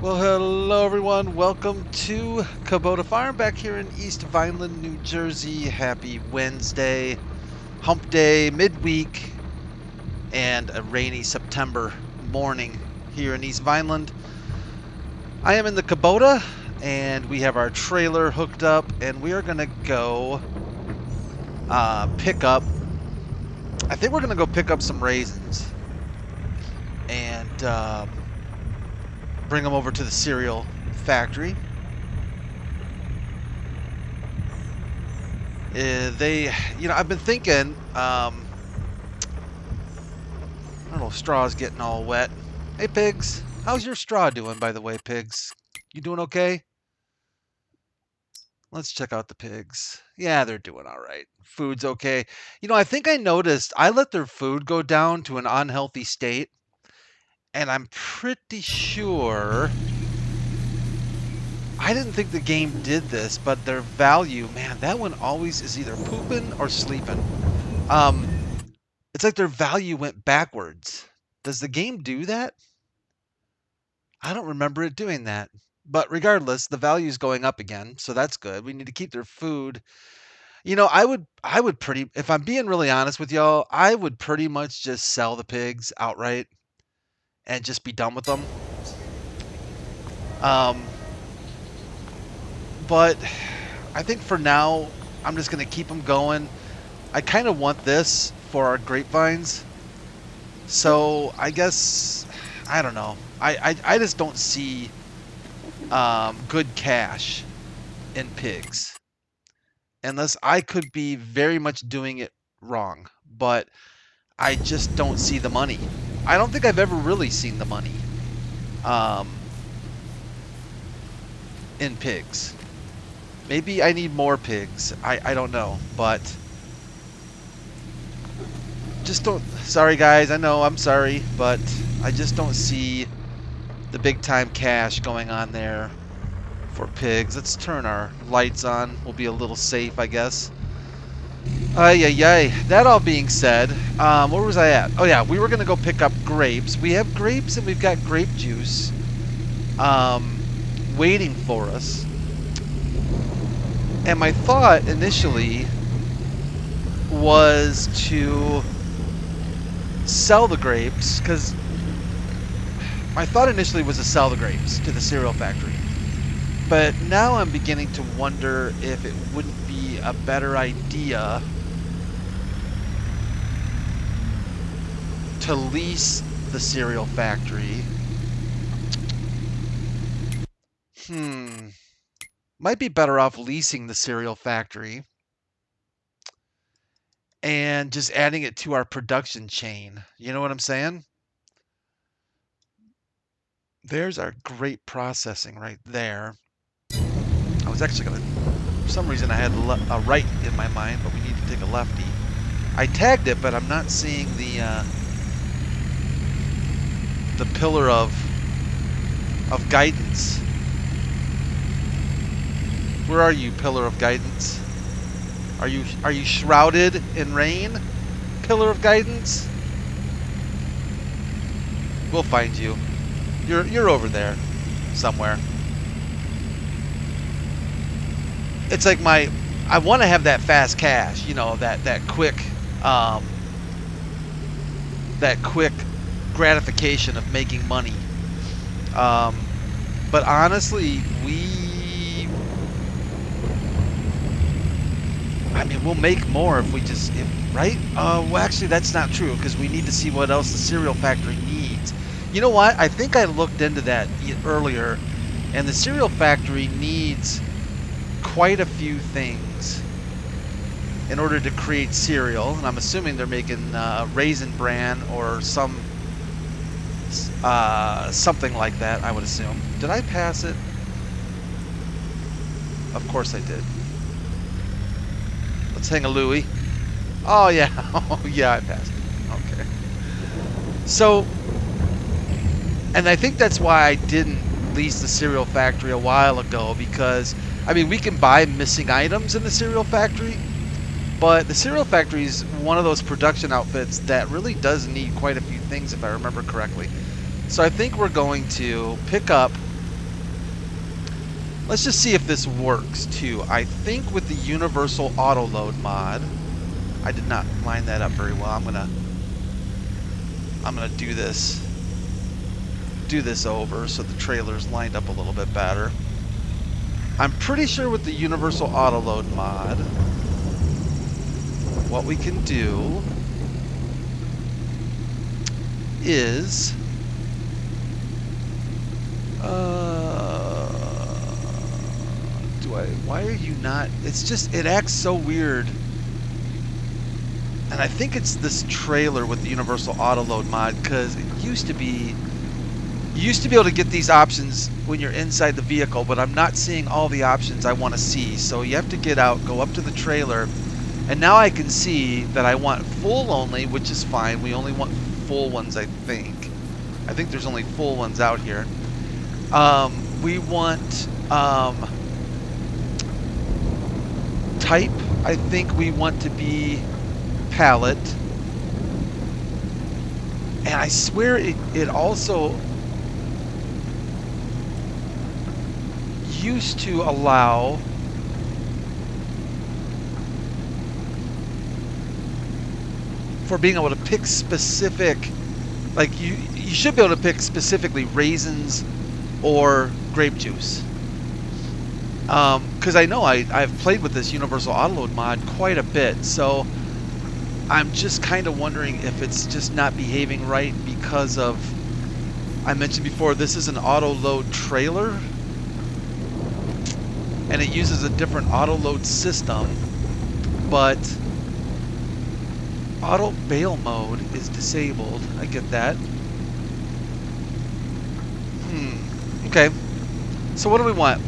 Well, hello everyone. Welcome to Kubota Farm back here in East Vineland, New Jersey. Happy Wednesday, hump day, midweek, and a rainy September morning here in East Vineland. I am in the Kubota, and we have our trailer hooked up, and we are going to go pick up, I think we're going to go pick up some raisins and bring them over to the cereal factory. I've been thinking, I don't know, straw's getting all wet. Hey, pigs, how's your straw doing, by the way, pigs? You doing okay? Let's check out the pigs. Yeah, they're doing all right. Food's okay. I think I noticed I let their food go down to an unhealthy state, and I'm pretty sure I didn't think the game did this, but their value, man, that one always is either pooping or sleeping. It's like their value went backwards. Does the game do that? I don't remember it doing that. But regardless, the value's going up again, so that's good. We need to keep their food. I would pretty, if I'm being really honest with y'all, I would pretty much just sell the pigs outright and just be done with them. Um, but I think for now, I'm just going to keep them going. I kind of want this for our grapevines. So I guess, I don't know. I just don't see good cash in pigs. Unless I could be very much doing it wrong. But I just don't see the money. I don't think I've ever really seen the money in pigs. Maybe I need more pigs. I don't know. But just don't... Sorry, guys. I know. I'm sorry. But I just don't see the big time cash going on there for pigs. Let's turn our lights on. We'll be a little safe, I guess. Ay. That all being said, where was I at? Oh yeah, we were gonna go pick up grapes. We have grapes and we've got grape juice waiting for us. And my thought initially was to sell the grapes, because my thought initially was to sell the grapes to the cereal factory. But now I'm beginning to wonder if it wouldn't be a better idea to lease the cereal factory. Might be better off leasing the cereal factory and just adding it to our production chain. You know what I'm saying? There's our grape processing right there. I was actually going to, for some reason I had a right in my mind, but we need to take a lefty. I tagged it, but I'm not seeing the pillar of guidance. Where are you, pillar of guidance? Are you shrouded in rain, pillar of guidance? We'll find you. You're over there somewhere. It's like I want to have that fast cash, that quick gratification of making money. But honestly, we'll make more if we just, right? Well, actually, that's not true, because we need to see what else the cereal factory needs. You know what? I think I looked into that earlier, and the cereal factory needs quite a few things in order to create cereal, and I'm assuming they're making Raisin Bran or something like that, I would assume. Did I pass it? Of course I did. Let's hang a Louie. Oh yeah, oh yeah, I passed it. Okay. So, and I think that's why I didn't lease the cereal factory a while ago, because we can buy missing items in the cereal factory, but the cereal factory is one of those production outfits that really does need quite a few things, if I remember correctly. So I think we're going to pick up Let's just see if this works too. I think with the universal auto load mod, I did not line that up very well. I'm gonna do this over so the trailer's lined up a little bit better. I'm pretty sure with the universal auto load mod, what we can do is why are you not? It's just, it acts so weird. And I think it's this trailer with the universal auto load mod, because it used to be, you used to be able to get these options when you're inside the vehicle, but I'm not seeing all the options I want to see. So you have to get out, go up to the trailer, and now I can see that I want full only, which is fine. We only want full ones, I think. I think there's only full ones out here. We want type. I think we want to be palette. And I swear it also used to allow for being able to pick specific, like you should be able to pick specifically raisins or grape juice. Because I know I've played with this universal auto load mod quite a bit, so I'm just kind of wondering if it's just not behaving right because of, I mentioned before, this is an auto load trailer and it uses a different auto load system, but auto bail mode is disabled. I get that. Okay. So what do we want?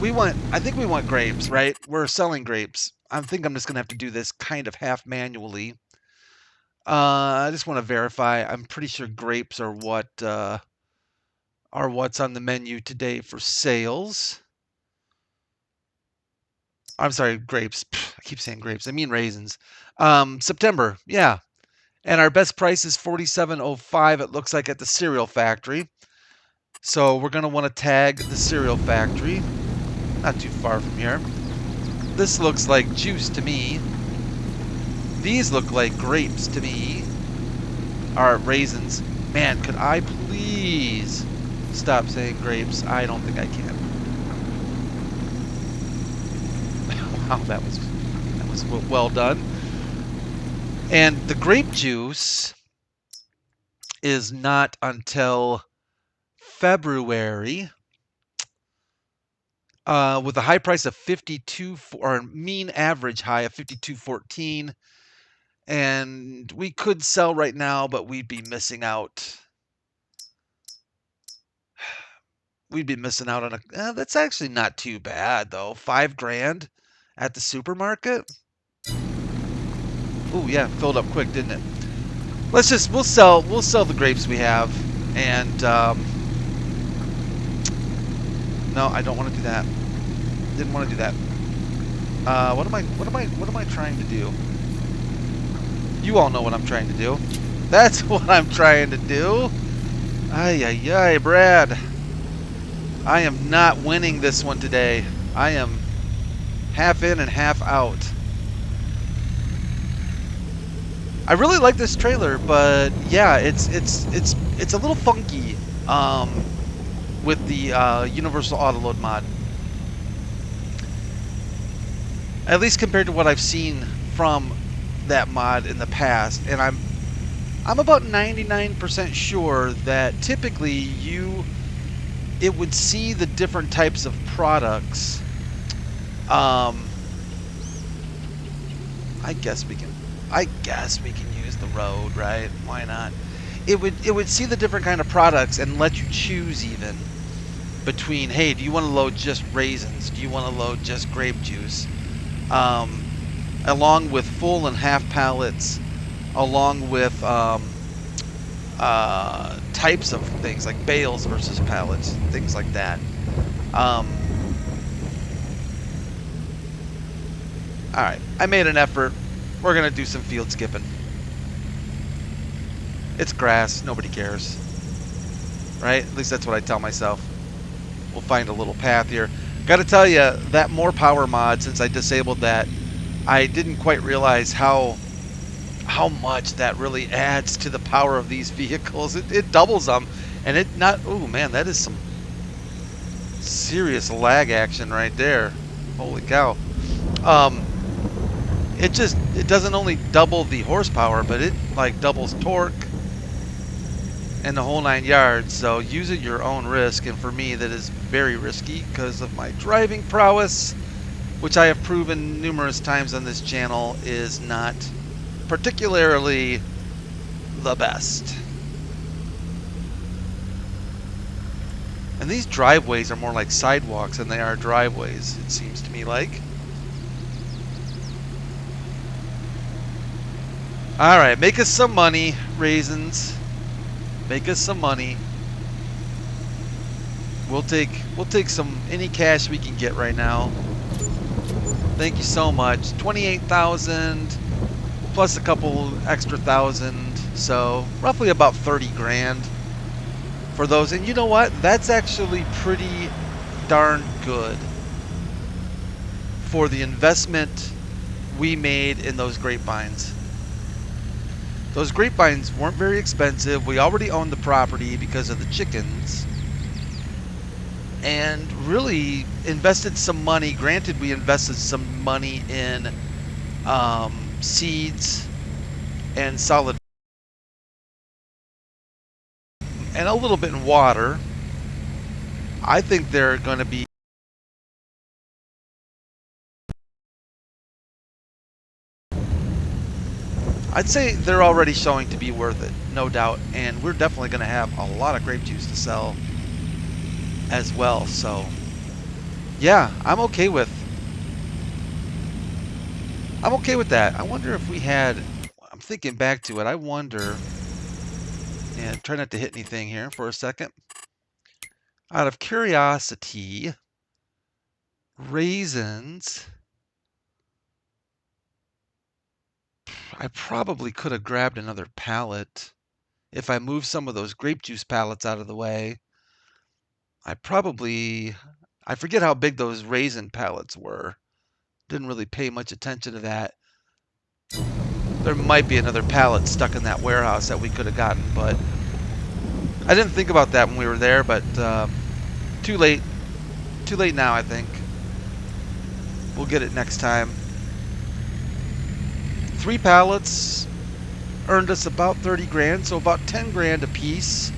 I think we want grapes, right? We're selling grapes. I think I'm just going to have to do this kind of half manually. I just want to verify. I'm pretty sure grapes are what's on the menu today for sales. I'm sorry, grapes. I keep saying grapes. I mean raisins. September, yeah. And our best price is $47.05, it looks like, at the cereal factory. So we're going to want to tag the cereal factory. Not too far from here. This looks like juice to me. These look like grapes to me. Or raisins. Man, could I please stop saying grapes? I don't think I can. Wow, that was well done. And the grape juice is not until February, with a high price of 52, or mean average high of 52.14, and we could sell right now, but we'd be missing out. We'd be missing out on a. That's actually not too bad though. $5,000 at the supermarket. Ooh, yeah, filled up quick, didn't it? We'll sell the grapes we have, and no, I don't want to do that. Didn't want to do that. What am I trying to do? You all know what I'm trying to do. That's what I'm trying to do. Ay, ay, ay, Brad. I am not winning this one today. I am half in and half out. I really like this trailer, but yeah, it's a little funky with the universal auto load mod. At least compared to what I've seen from that mod in the past, and I'm about 99% sure that typically it would see the different types of products. I guess we can use the road, right? Why not? It would see the different kind of products and let you choose even between, hey, do you want to load just raisins? Do you want to load just grape juice? Along with full and half pallets, along with types of things like bales versus pallets, things like that. Alright, I made an effort. We're going to do some field skipping. It's grass, nobody cares. Right? At least that's what I tell myself. We'll find a little path here. Got to tell you, that more power mod, since I disabled that, I didn't quite realize how much that really adds to the power of these vehicles. It doubles them, and it not. Oh man, that is some serious lag action right there. Holy cow! Um, it doesn't only double the horsepower, but it like doubles torque and the whole 9 yards. So use at your own risk. And for me, that is very risky because of my driving prowess, which I have proven numerous times on this channel is not particularly the best. And these driveways are more like sidewalks than they are driveways, it seems to me like. All right, make us some money, raisins. Make us some money. We'll take some any cash we can get right now. Thank you so much. 28,000 plus a couple extra thousand, so roughly about 30 grand for those. And you know what? That's actually pretty darn good for the investment we made in those grapevines. Those grapevines weren't very expensive. We already owned the property because of the chickens. And really invested some money. Granted, we invested some money in seeds and solid and a little bit in water. I think they're going to be I'd say they're already showing to be worth it, no doubt. And we're definitely going to have a lot of grape juice to sell as well. So, yeah, I'm okay with that. I wonder if we had. I'm thinking back to it. I wonder. And try not to hit anything here for a second. Out of curiosity, raisins. I probably could have grabbed another pallet if I moved some of those grape juice pallets out of the way. I forget how big those raisin pallets were. Didn't really pay much attention to that. There might be another pallet stuck in that warehouse that we could have gotten, but I didn't think about that when we were there, but too late. Too late now, I think. We'll get it next time. 3 pallets earned us about 30 grand, so about 10 grand a piece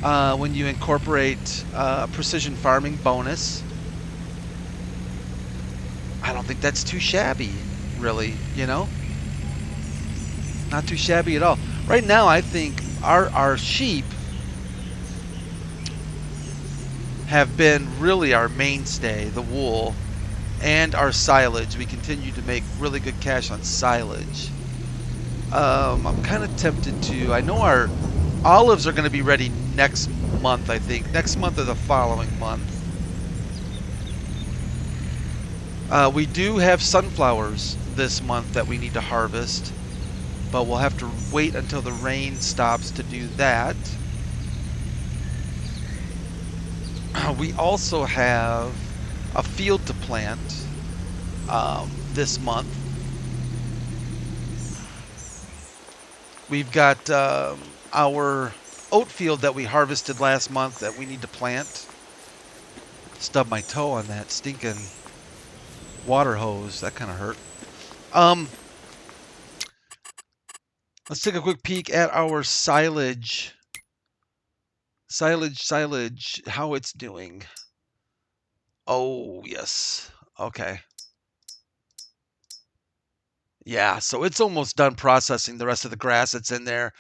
when you incorporate precision farming bonus. I don't think that's too shabby, really, you know? Not too shabby at all. Right now, I think our sheep have been really our mainstay, the wool, and our silage. We continue to make really good cash on silage. I'm kind of tempted to. I know our olives are going to be ready next month, I think. Next month or the following month. We do have sunflowers this month that we need to harvest, but we'll have to wait until the rain stops to do that. We also have a field to plant this month. We've got our oat field that we harvested last month that we need to plant. Stubbed my toe on that stinking water hose. That kind of hurt. Let's take a quick peek at our silage. Silage, how it's doing. Oh, yes. Okay. Yeah, so it's almost done processing the rest of the grass that's in there.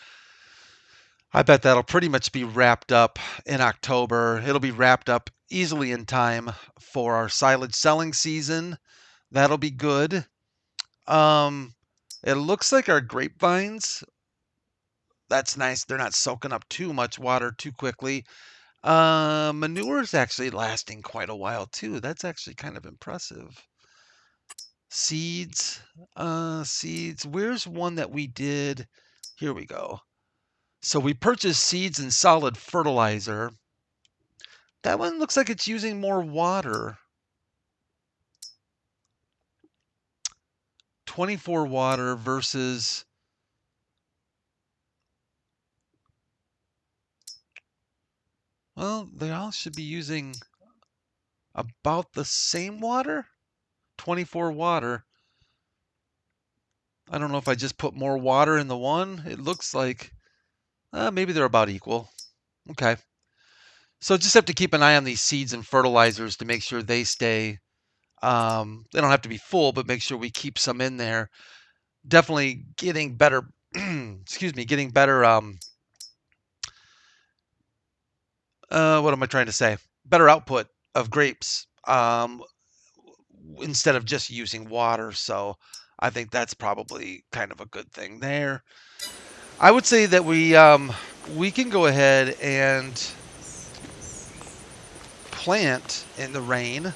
I bet that'll pretty much be wrapped up in October. It'll be wrapped up easily in time for our silage selling season. That'll be good. It looks like our grapevines, that's nice. They're not soaking up too much water too quickly. Manure's actually lasting quite a while too. That's actually kind of impressive. Seeds, seeds. Where's one that we did? Here we go. So we purchased seeds and solid fertilizer. That one looks like it's using more water. 24 water versus... Well, they all should be using about the same water. 24 water. I don't know if I just put more water in the one. It looks like maybe they're about equal. Okay. So just have to keep an eye on these seeds and fertilizers to make sure they stay. They don't have to be full, but make sure we keep some in there. Definitely getting better. Excuse me, getting better. What am I trying to say? Better output of grapes. Instead of just using water. So I think that's probably kind of a good thing there. I would say that we can go ahead and plant in the rain.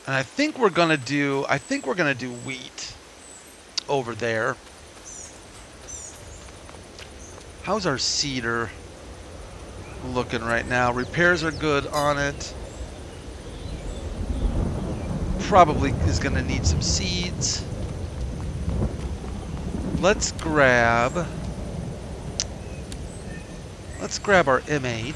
And I think we're gonna do wheat over there. How's our cedar looking right now? Repairs are good on it. Probably is gonna need some seeds. Let's grab our M8.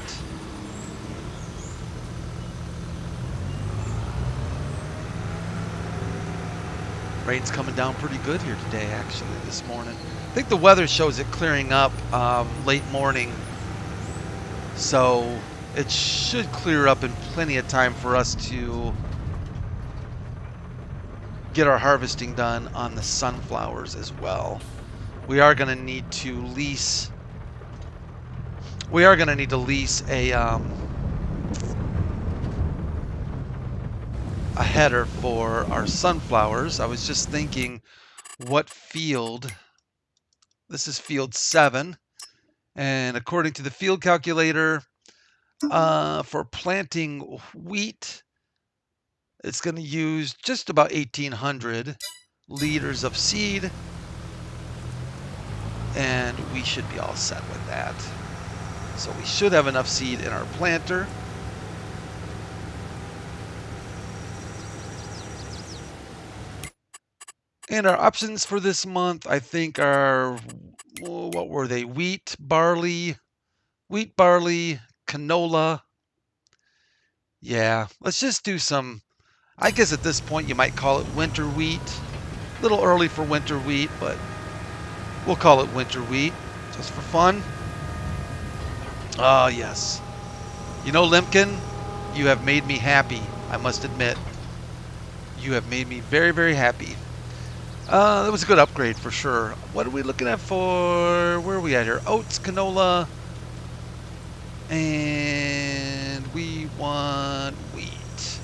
Rain's coming down pretty good here today, actually, this morning. I think the weather shows it clearing up late morning. So it should clear up in plenty of time for us to get our harvesting done on the sunflowers as well. We are going to need to lease... a header for our sunflowers. I was just thinking what field. This is field 7, and according to the field calculator, for planting wheat, it's going to use just about 1,800 liters of seed, and we should be all set with that. So we should have enough seed in our planter. And our options for this month, I think, are, what were they? Wheat, barley, canola. Yeah, let's just do some, I guess at this point you might call it winter wheat. A little early for winter wheat, but we'll call it winter wheat, just for fun. Oh, yes. You know, Limkin, you have made me happy, I must admit. You have made me very, very happy. That was a good upgrade for sure. What are we looking at for... Where are we at here? Oats, canola. And we want wheat.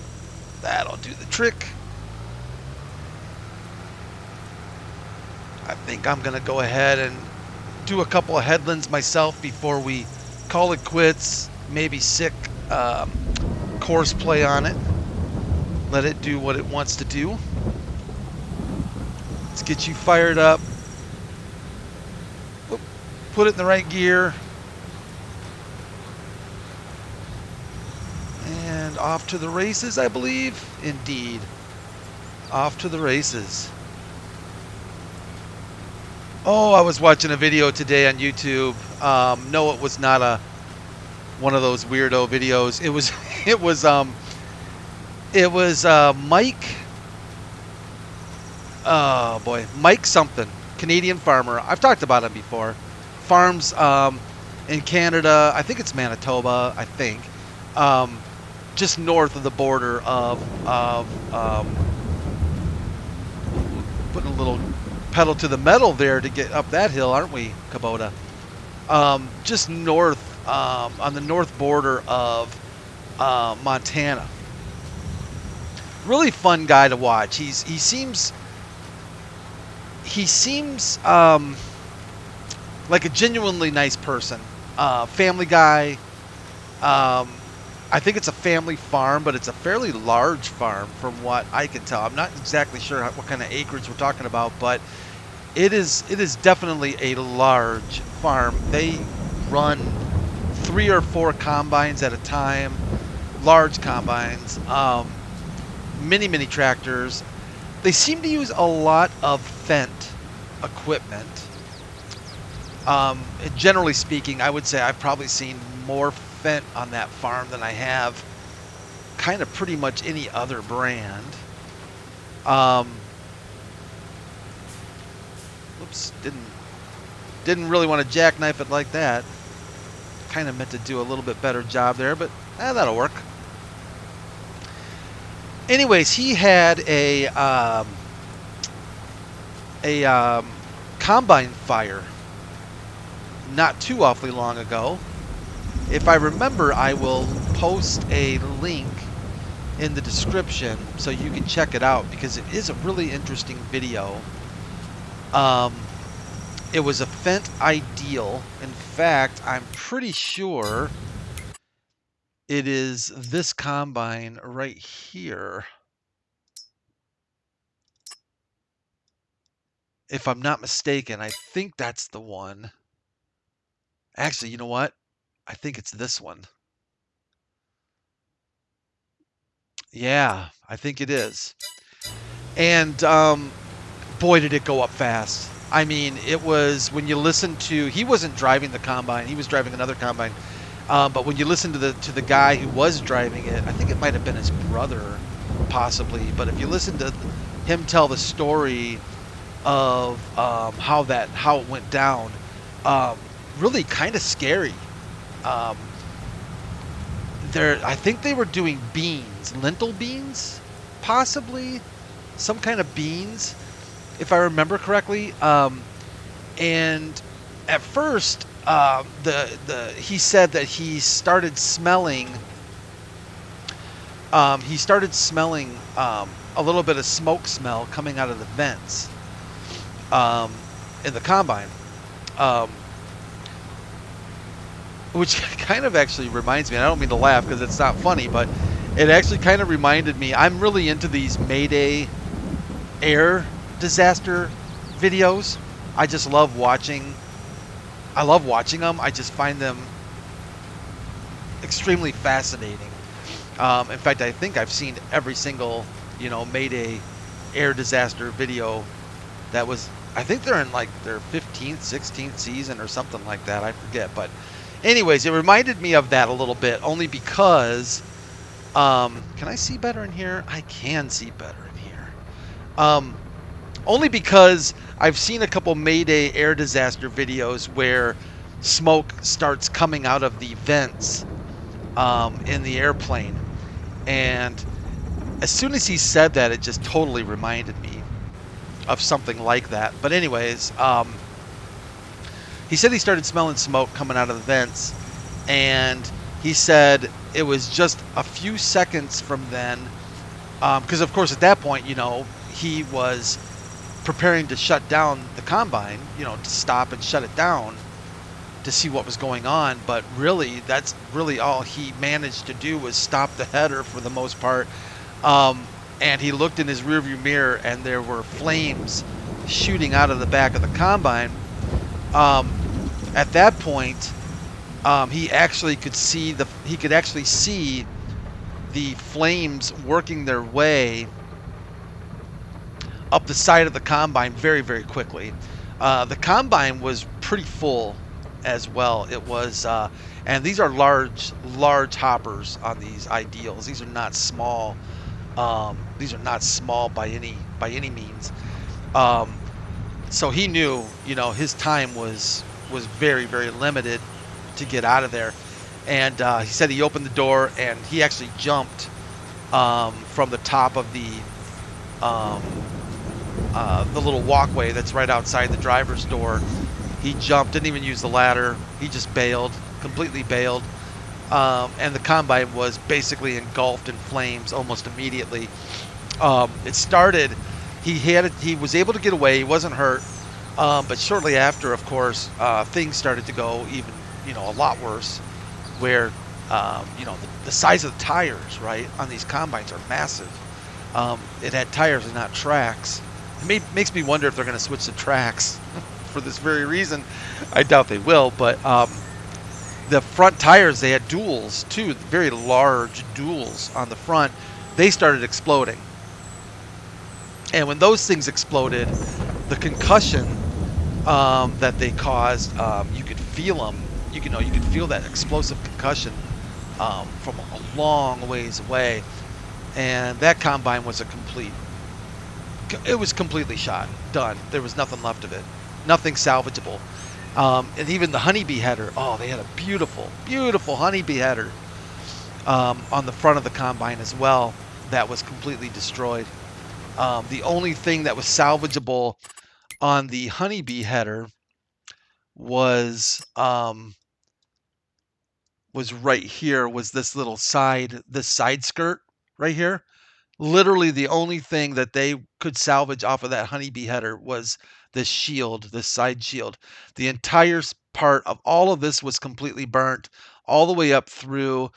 That'll do the trick. I think I'm going to go ahead and do a couple of headlands myself before we call it quits. Maybe sick course play on it. Let it do what it wants to do. Let's get you fired up. Put it in the right gear. And off to the races, I believe. Indeed. Off to the races. Oh, I was watching a video today on YouTube. No, it was not one of those weirdo videos. It was Mike. Oh boy, Mike something, Canadian farmer. I've talked about him before. Farms in Canada. I think it's Manitoba. I think just north of the border of putting a little pedal to the metal there to get up that hill, aren't we, Kubota? Just north on the north border of Montana. Really fun guy to watch. He seems like a genuinely nice person. Family guy. I think it's a family farm, but it's a fairly large farm from what I can tell. I'm not exactly sure what kind of acreage we're talking about, but it is definitely a large farm. They run 3 or 4 combines at a time. large combines, mini tractors. They seem to use a lot of Fendt equipment. Generally speaking, I would say I've probably seen more Fendt on that farm than I have kind of pretty much any other brand. Oops, didn't really want to jackknife it like that. Kind of meant to do a little bit better job there, but that'll work. Anyways, he had a combine fire not too awfully long ago. If I remember, I will post a link in the description so you can check it out, because it is a really interesting video. It was a Fendt Ideal. In fact, I'm pretty sure it is this combine right here. If I'm not mistaken, I think that's the one. Actually, you know what? I think it's this one. Yeah, I think it is. And boy, did it go up fast. I mean, it was, when you listen to, he wasn't driving the combine, he was driving another combine. But when you listen to the guy who was driving it, I think it might have been his brother, possibly. But if you listen to him tell the story of how it went down, really kind of scary. I think they were doing beans, lentil beans, possibly some kind of beans, if I remember correctly. And at first, he said that he started smelling. He started smelling a little bit of smoke smell coming out of the vents in the combine, which kind of actually reminds me. I don't mean to laugh because it's not funny, but it actually kind of reminded me. I'm really into these Mayday air disaster videos. I just love watching. I love watching them. I just find them extremely fascinating. In fact, I think I've seen every single, Mayday air disaster video that was. I think they're in like their 15th, 16th season or something like that. I forget, but anyways, it reminded me of that a little bit, only because. Can I see better in here? I can see better in here. Only because I've seen a couple Mayday air disaster videos where smoke starts coming out of the vents in the airplane. And as soon as he said that, it just totally reminded me of something like that. But anyways, he said he started smelling smoke coming out of the vents. And he said it was just a few seconds from then. Because, of course, at that point, he was preparing to shut down the combine, to stop and shut it down to see what was going on. But really, that's really all he managed to do was stop the header for the most part. And he looked in his rearview mirror, and there were flames shooting out of the back of the combine. At that point, he actually could see the flames working their way up the side of the combine very, very quickly. The combine was pretty full as well. It was, and these are large hoppers on these Ideals. These are not small. These are not small by any means. So he knew, his time was very, very limited to get out of there. And he said he opened the door, and he actually jumped from the top of the little walkway that's right outside the driver's door. He jumped, didn't even use the ladder. He just bailed, completely bailed. And the combine was basically engulfed in flames almost immediately. It started. He was able to get away. He wasn't hurt. But shortly after, of course, things started to go even, a lot worse. Where, the size of the tires, right, on these combines are massive. It had tires and not tracks. It makes me wonder if they're going to switch to tracks for this very reason. I doubt they will, but the front tires, they had duals too, very large duals on the front. They started exploding. And when those things exploded, the concussion that they caused, you could feel them. You could feel that explosive concussion from a long ways away. And that combine was it was completely shot, done. There was nothing left of it, nothing salvageable. And even the honeybee header, oh, they had a beautiful, beautiful honeybee header on the front of the combine as well. That was completely destroyed. The only thing that was salvageable on the honeybee header was right here, was this little this side skirt right here. Literally the only thing that they could salvage off of that honeybee header was this shield, this side shield. The entire part of all of this was completely burnt all the way up through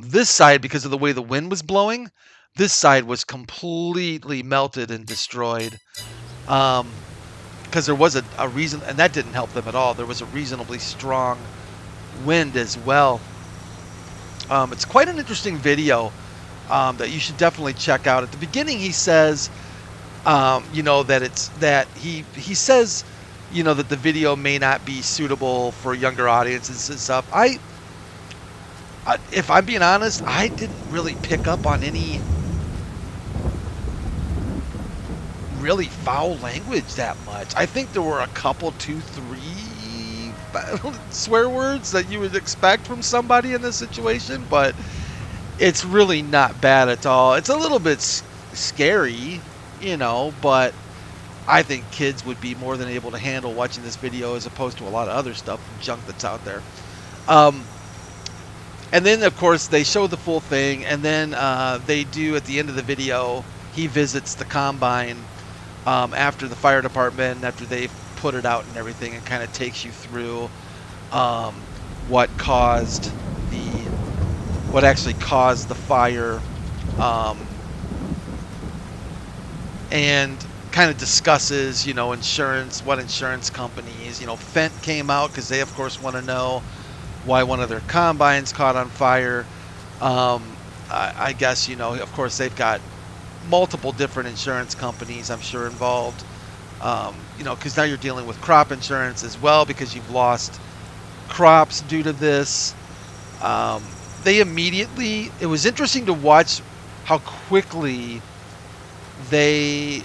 this side. Because of the way the wind was blowing, this side was completely melted and destroyed. Because there was a reason, and that didn't help them at all. There was a reasonably strong wind as well. It's quite an interesting video that you should definitely check out. At the beginning, he says, that he says, that the video may not be suitable for younger audiences and stuff. If I'm being honest, I didn't really pick up on any really foul language that much. I think there were a couple, 2, 3 swear words that you would expect from somebody in this situation, but it's really not bad at all. It's a little bit scary, but I think kids would be more than able to handle watching this video as opposed to a lot of other stuff, junk that's out there. And then, of course, they show the full thing, and then they do, at the end of the video, he visits the combine after the fire department, after they've put it out and everything, and kind of takes you through what actually caused the fire, and kind of discusses, insurance, what insurance companies, Fent came out because they, of course, want to know why one of their combines caught on fire. I guess, of course, they've got multiple different insurance companies, I'm sure, involved. Because now you're dealing with crop insurance as well, because you've lost crops due to this. It was interesting to watch how quickly they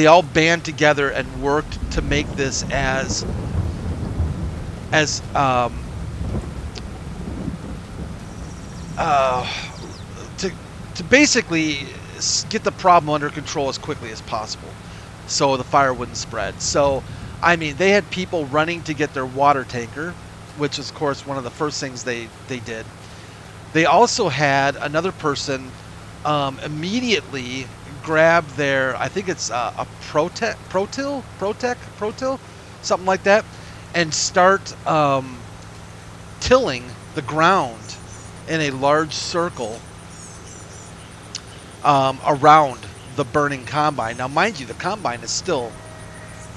all band together and worked to make this as to basically get the problem under control as quickly as possible, so the fire wouldn't spread. So, I mean, they had people running to get their water tanker, which is, of course, one of the first things they did. They also had another person immediately grab their, I think it's a Protec, something like that, and start tilling the ground in a large circle around the burning combine. Now, mind you, the combine is still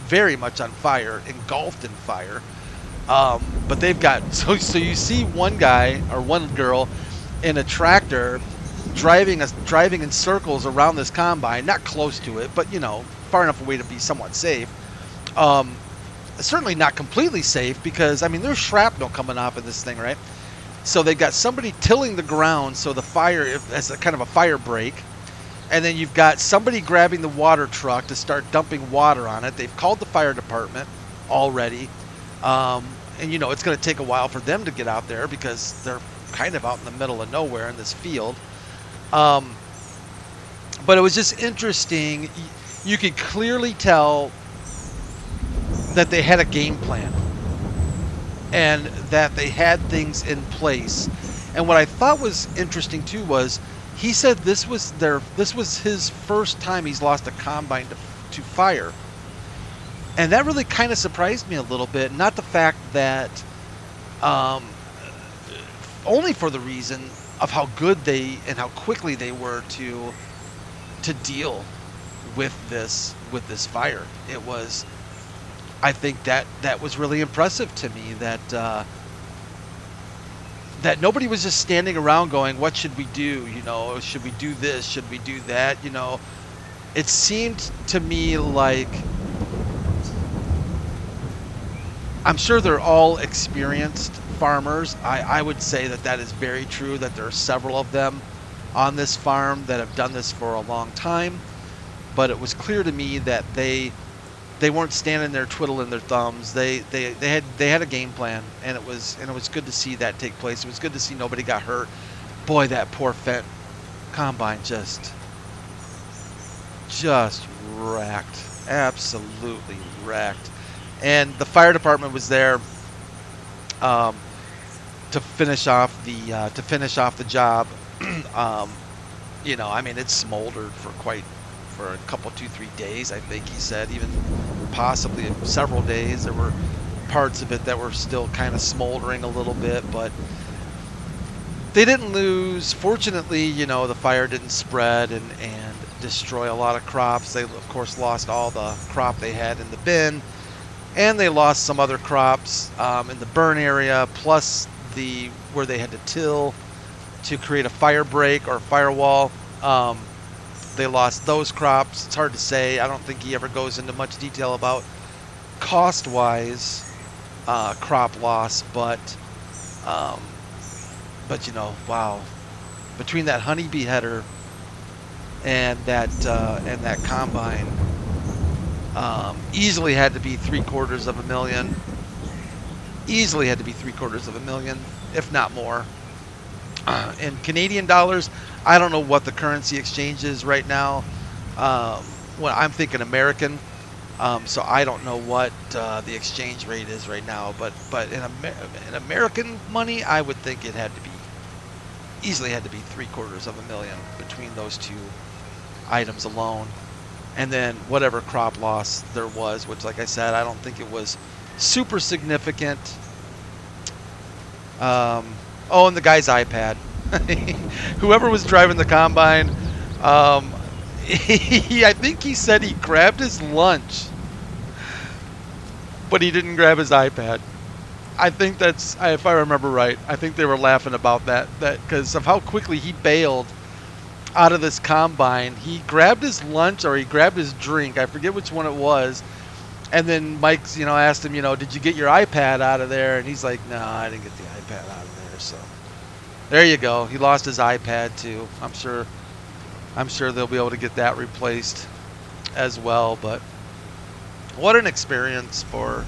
very much on fire, engulfed in fire. But they've got, so you see one guy or one girl in a tractor driving in circles around this combine, not close to it, but far enough away to be somewhat safe. Certainly not completely safe, because I mean there's shrapnel coming off of this thing, right? So they've got somebody tilling the ground so the fire as a kind of a fire break, and then you've got somebody grabbing the water truck to start dumping water on it. They've called the fire department already, and it's going to take a while for them to get out there because they're kind of out in the middle of nowhere in this field. But it was just interesting. You could clearly tell that they had a game plan and that they had things in place. And what I thought was interesting too was he said this was his first time he's lost a combine to fire. And that really kind of surprised me a little bit. Not the fact that only for the reason of how good they and how quickly they were to deal with this fire. It was, I think that was really impressive to me, that that nobody was just standing around going, what should we do? You know, should we do this? Should we do that? You know, it seemed to me like, I'm sure they're all experienced farmers. I would say that is very true, that there are several of them on this farm that have done this for a long time. But it was clear to me that they weren't standing there twiddling their thumbs. They had a game plan, and it was good to see that take place. It was good to see nobody got hurt. Boy, that poor Fendt combine just wrecked, absolutely wrecked. And the fire department was there to finish off the job. You know, I mean, it smoldered for a couple, 2-3 days, I think he said, even possibly several days. There were parts of it that were still kind of smoldering a little bit, but they didn't lose. Fortunately, you know, the fire didn't spread and destroy a lot of crops. They, of course, lost all the crop they had in the bin, and they lost some other crops in the burn area, plus where they had to till to create a fire break or firewall. They lost those crops. It's hard to say. I don't think he ever goes into much detail about cost-wise crop loss, but you know, wow. Between that honeybee header and that combine, easily had to be $750,000. Easily had to be $750,000, if not more. In Canadian dollars, I don't know what the currency exchange is right now. Well, I'm thinking American, so I don't know what the exchange rate is right now. But in American money, I would think it easily had to be $750,000 between those two items alone, and then whatever crop loss there was, which, like I said, I don't think it was super significant. Oh, and the guy's iPad. Whoever was driving the combine, I think he said he grabbed his lunch, but he didn't grab his iPad. I think that's, if I remember right, I think they were laughing about that because of how quickly he bailed out of this combine. He grabbed his lunch or he grabbed his drink. I forget which one it was. And then Mike's, you know, asked him, you know, did you get your iPad out of there? And he's like, no, I didn't get the iPad out of there. So there you go. He lost his iPad too. I'm sure they'll be able to get that replaced as well. But what an experience for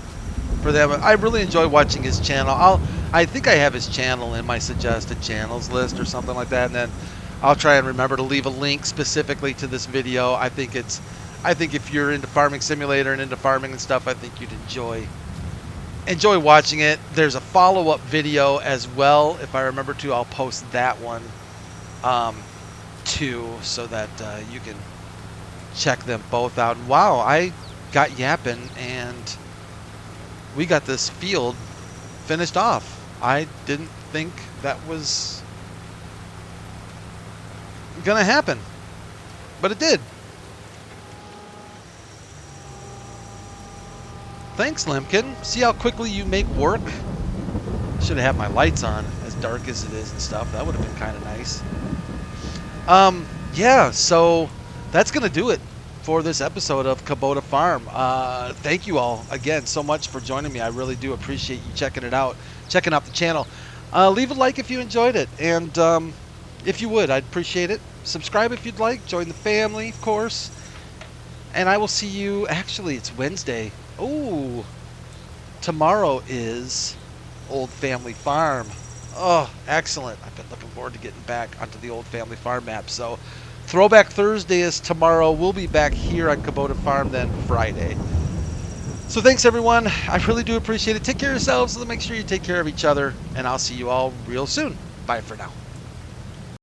them. I really enjoy watching his channel. I think I have his channel in my suggested channels list or something like that, and then I'll try and remember to leave a link specifically to this video. I think if you're into Farming Simulator and into farming and stuff, I think you'd enjoy watching it. There's a follow-up video as well. If I remember to, I'll post that one too, so that you can check them both out. And wow, I got yapping and we got this field finished off. I didn't think that was gonna happen, but it did. Thanks, Lemkin. See how quickly you make work? Should have had my lights on, as dark as it is and stuff. That would have been kind of nice. Yeah, so that's gonna do it for this episode of Kubota Farm. Thank you all again so much for joining me. I really do appreciate you checking out the channel. Leave a like if you enjoyed it, and if you would, I'd appreciate it. Subscribe if you'd like. Join the family, of course. And I will see you. Actually, it's Wednesday. Oh, tomorrow is Old Family Farm. Oh, excellent. I've been looking forward to getting back onto the Old Family Farm map. So Throwback Thursday is tomorrow. We'll be back here on Kubota Farm then Friday. So thanks, everyone. I really do appreciate it. Take care of yourselves. Make sure you take care of each other. And I'll see you all real soon. Bye for now.